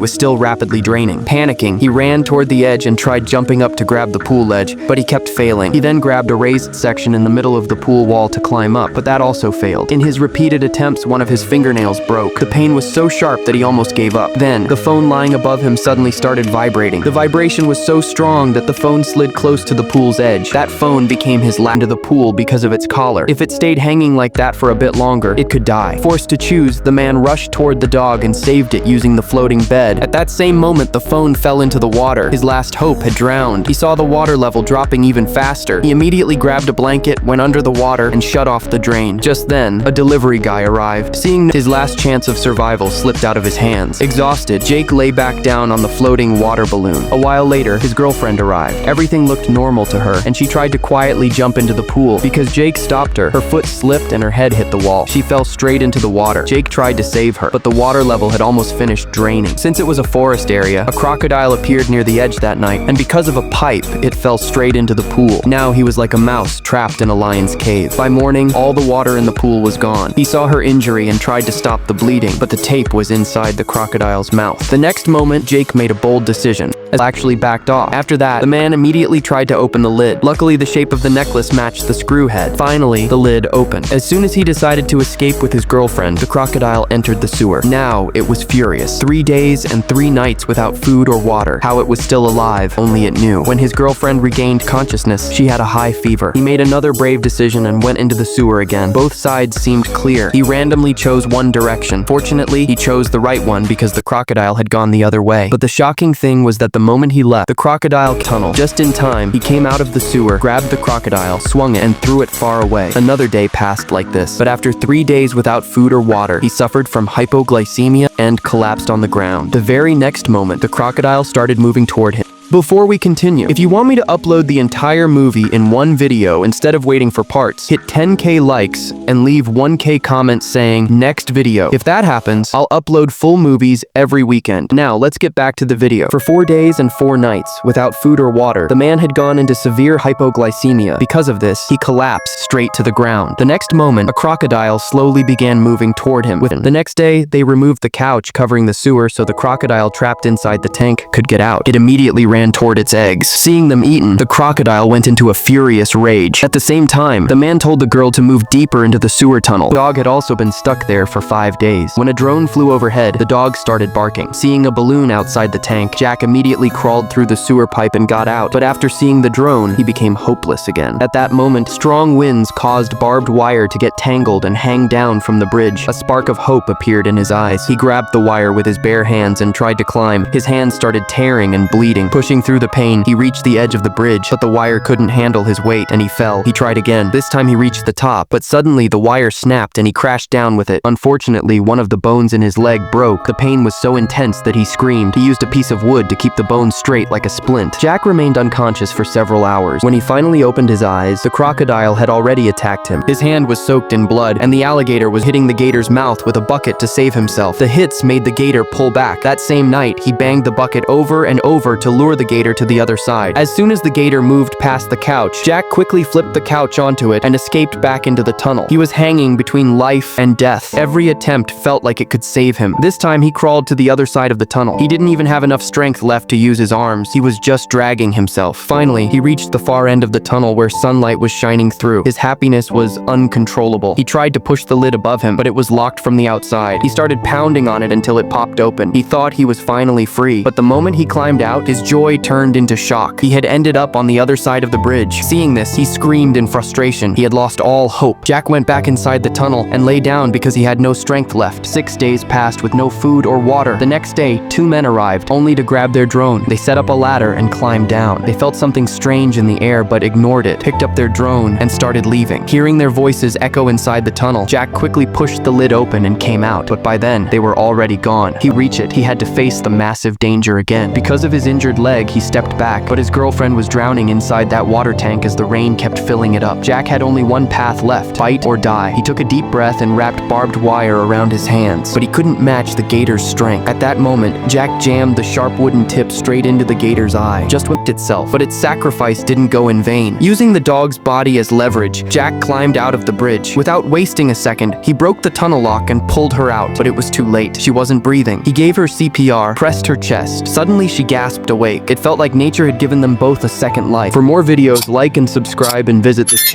was still rapidly draining. Panicking, he ran toward the edge and tried jumping up to grab the pool ledge, but he kept failing. He then grabbed a raised section in the middle of the pool wall to climb up, but that also failed. In his repeated attempts, one of his fingernails broke. The pain was so sharp that he almost gave up. Then, the phone lying above him suddenly started vibrating. The vibration was so strong that the phone slid close to the pool's edge. That phone became his last into the pool because of its collar. If it stayed hanging like that for a bit longer, it could die. Forced to choose, the man rushed toward the dog and saved it using the floating bed. At that same moment, the phone fell into the water. His last hope had drowned. He saw the water level dropping even faster. He immediately grabbed a blanket, went under the water, and shut off the drain. Just then, a delivery guy arrived. Seeing his last chance of survival slipped out of his hands. Exhausted, Jake lay back down on the floating water balloon. A while later, his girlfriend arrived. Everything looked normal to her, and she tried to quietly jump into the pool. Because Jake stopped her, her foot slipped and her head hit the wall. She fell straight into the water. Jake tried to save her, but the water level had almost finished draining. Since it was a forest area, a crocodile appeared near the edge that night, and because of a pipe, it fell straight into the pool. Now he was like a mouse trapped in a lion's cave. By morning, all the water in the pool was gone. He saw her injury and tried to stop the bleeding, but the tape was inside the crocodile's mouth. The next moment, Jake made a bold decision. Actually backed off. After that, the man immediately tried to open the lid. Luckily, the shape of the necklace matched the screw head. Finally, the lid opened. As soon as he decided to escape with his girlfriend, the crocodile entered the sewer. Now, it was furious. 3 days and 3 nights without food or water. How it was still alive, only it knew. When his girlfriend regained consciousness, she had a high fever. He made another brave decision and went into the sewer again. Both sides seemed clear. He randomly chose one direction. Fortunately, he chose the right one because the crocodile had gone the other way. But the shocking thing was that the moment he left the crocodile tunnel, just in time, he came out of the sewer, grabbed the crocodile, swung it, and threw it far away. Another day passed like this, but after 3 days without food or water, he suffered from hypoglycemia and collapsed on the ground. The very next moment, the crocodile started moving toward him. Before we continue, if you want me to upload the entire movie in one video instead of waiting for parts, hit 10k likes and leave 1k comments saying next video. If that happens, I'll upload full movies every weekend. Now, let's get back to the video. For 4 days and 4 nights, without food or water, the man had gone into severe hypoglycemia. Because of this, he collapsed straight to the ground. The next moment, a crocodile slowly began moving toward him. The next day, they removed the couch covering the sewer so the crocodile trapped inside the tank could get out. It immediately ran toward its eggs. Seeing them eaten, the crocodile went into a furious rage. At the same time, the man told the girl to move deeper into the sewer tunnel. The dog had also been stuck there for 5 days. When a drone flew overhead, the dog started barking. Seeing a balloon outside the tank, Jack immediately crawled through the sewer pipe and got out. But after seeing the drone, he became hopeless again. At that moment, strong winds caused barbed wire to get tangled and hang down from the bridge. A spark of hope appeared in his eyes. He grabbed the wire with his bare hands and tried to climb. His hands started tearing and bleeding. Pushing through the pain, he reached the edge of the bridge, but the wire couldn't handle his weight and he fell. He tried again. This time he reached the top, but suddenly the wire snapped and he crashed down with it. Unfortunately, one of the bones in his leg broke. The pain was so intense that he screamed. He used a piece of wood to keep the bone straight like a splint. Jack remained unconscious for several hours. When he finally opened his eyes, the crocodile had already attacked him. His hand was soaked in blood, and the alligator was hitting the gator's mouth with a bucket to save himself. The hits made the gator pull back. That same night, he banged the bucket over and over to lure the gator to the other side. As soon as the gator moved past the couch, Jack quickly flipped the couch onto it and escaped back into the tunnel. He was hanging between life and death. Every attempt felt like it could save him. This time he crawled to the other side of the tunnel. He didn't even have enough strength left to use his arms. He was just dragging himself. Finally, he reached the far end of the tunnel where sunlight was shining through. His happiness was uncontrollable. He tried to push the lid above him, but it was locked from the outside. He started pounding on it until it popped open. He thought he was finally free, but the moment he climbed out, his joy turned into shock. He had ended up on the other side of the bridge. Seeing this, he screamed in frustration. He had lost all hope. Jack went back inside the tunnel and lay down because he had no strength left. 6 days passed with no food or water. The next day, 2 men arrived, only to grab their drone. They set up a ladder and climbed down. They felt something strange in the air but ignored it, picked up their drone, and started leaving. Hearing their voices echo inside the tunnel, Jack quickly pushed the lid open and came out, but by then, they were already gone. He reached it. He had to face the massive danger again. Because of his injured leg, leg, he stepped back, but his girlfriend was drowning inside that water tank as the rain kept filling it up. Jack had only one path left: fight or die. He took a deep breath and wrapped barbed wire around his hands, but he couldn't match the gator's strength. At that moment, Jack jammed the sharp wooden tip straight into the gator's eye, just whipped itself, but its sacrifice didn't go in vain. Using the dog's body as leverage, Jack climbed out of the bridge. Without wasting a second, he broke the tunnel lock and pulled her out, but it was too late. She wasn't breathing. He gave her CPR, pressed her chest. Suddenly, she gasped awake. It felt like nature had given them both a second life. For more videos, like and subscribe and visit this channel.